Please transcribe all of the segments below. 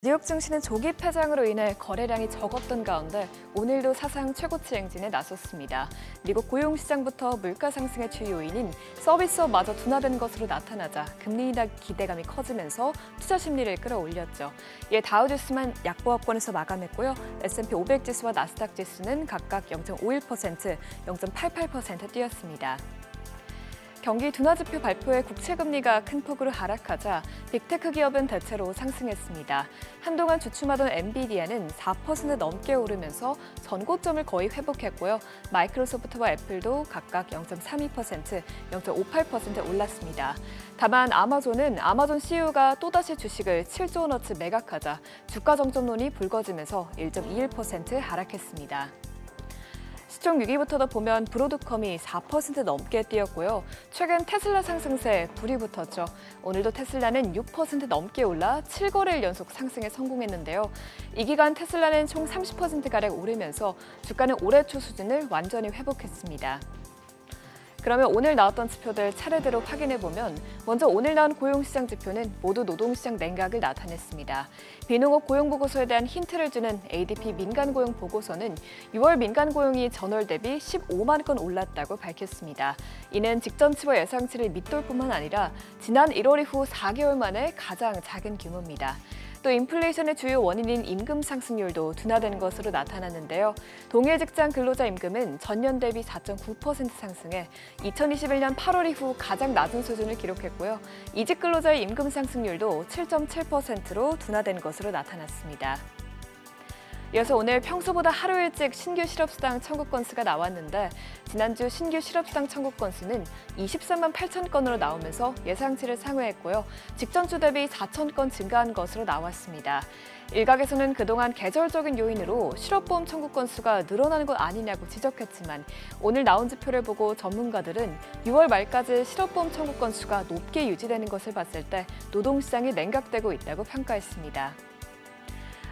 뉴욕 증시는 조기 폐장으로 인해 거래량이 적었던 가운데 오늘도 사상 최고치 행진에 나섰습니다. 미국 고용시장부터 물가 상승의 주요 요인인 서비스업마저 둔화된 것으로 나타나자 금리 인하 기대감이 커지면서 투자 심리를 끌어올렸죠. 이에 다우지수만 약보합권에서 마감했고요. S&P 500 지수와 나스닥 지수는 각각 0.51%, 0.88% 뛰었습니다. 경기 둔화 지표 발표에 국채금리가 큰 폭으로 하락하자 빅테크 기업은 대체로 상승했습니다. 한동안 주춤하던 엔비디아는 4% 넘게 오르면서 전고점을 거의 회복했고요. 마이크로소프트와 애플도 각각 0.32%, 0.58% 올랐습니다. 다만 아마존은 아마존 CEO가 또다시 주식을 7조 원어치 매각하자 주가 정점론이 불거지면서 1.21% 하락했습니다. 시총 6위부터도 보면 브로드컴이 4% 넘게 뛰었고요. 최근 테슬라 상승세에 불이 붙었죠. 오늘도 테슬라는 6% 넘게 올라 7거래일 연속 상승에 성공했는데요. 이 기간 테슬라는 총 30%가량 오르면서 주가는 올해 초 수준을 완전히 회복했습니다. 그러면 오늘 나왔던 지표들 차례대로 확인해보면 먼저 오늘 나온 고용시장 지표는 모두 노동시장 냉각을 나타냈습니다. 비농업 고용보고서에 대한 힌트를 주는 ADP 민간고용 보고서는 6월 민간고용이 전월 대비 15만 건 올랐다고 밝혔습니다. 이는 직전치와 예상치를 밑돌 뿐만 아니라 지난 1월 이후 4개월 만에 가장 작은 규모입니다. 또 인플레이션의 주요 원인인 임금 상승률도 둔화된 것으로 나타났는데요. 동일 직장 근로자 임금은 전년 대비 4.9% 상승해 2021년 8월 이후 가장 낮은 수준을 기록했고요. 이직 근로자의 임금 상승률도 7.7%로 둔화된 것으로 나타났습니다. 이어서 오늘 평소보다 하루 일찍 신규 실업수당 청구 건수가 나왔는데 지난주 신규 실업수당 청구 건수는 23만 8천 건으로 나오면서 예상치를 상회했고요. 직전주 대비 4천 건 증가한 것으로 나왔습니다. 일각에서는 그동안 계절적인 요인으로 실업보험 청구 건수가 늘어나는 것 아니냐고 지적했지만 오늘 나온 지표를 보고 전문가들은 6월 말까지 실업보험 청구 건수가 높게 유지되는 것을 봤을 때 노동시장이 냉각되고 있다고 평가했습니다.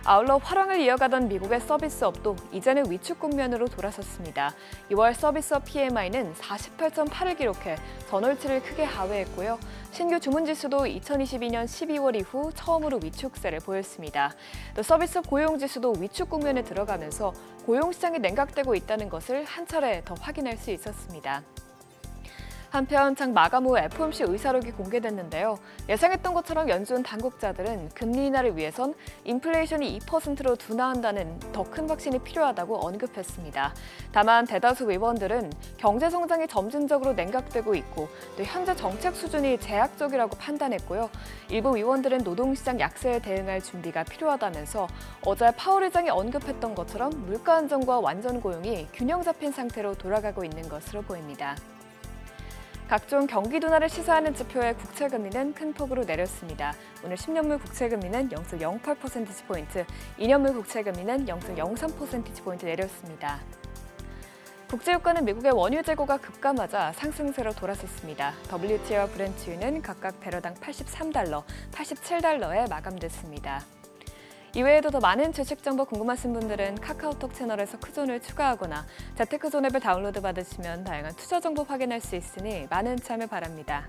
아울러 화랑을 이어가던 미국의 서비스업도 이제는 위축 국면으로 돌아섰습니다. 6월 서비스업 PMI는 48.8을 기록해 전월치를 크게 하회했고요. 신규 주문지수도 2022년 12월 이후 처음으로 위축세를 보였습니다. 또 서비스업 고용지수도 위축 국면에 들어가면서 고용시장이 냉각되고 있다는 것을 한 차례 더 확인할 수 있었습니다. 한편 장 마감 후 FOMC 의사록이 공개됐는데요. 예상했던 것처럼 연준 당국자들은 금리 인하를 위해선 인플레이션이 2%로 둔화한다는 더 큰 확신이 필요하다고 언급했습니다. 다만 대다수 의원들은 경제 성장이 점진적으로 냉각되고 있고 또 현재 정책 수준이 제약적이라고 판단했고요. 일부 의원들은 노동시장 약세에 대응할 준비가 필요하다면서 어제 파월 의장이 언급했던 것처럼 물가 안정과 완전 고용이 균형 잡힌 상태로 돌아가고 있는 것으로 보입니다. 각종 경기 둔화를 시사하는 지표의 국채금리는 큰 폭으로 내렸습니다. 오늘 10년물 국채금리는 0.08%포인트, 2년물 국채금리는 0.03%포인트 내렸습니다. 국제유가는 미국의 원유 재고가 급감하자 상승세로 돌아섰습니다. WTI와 브렌트유는 각각 배럴당 83달러, 87달러에 마감됐습니다. 이외에도 더 많은 주식 정보 궁금하신 분들은 카카오톡 채널에서 크존을 추가하거나 재테크존 앱을 다운로드 받으시면 다양한 투자 정보 확인할 수 있으니 많은 참여 바랍니다.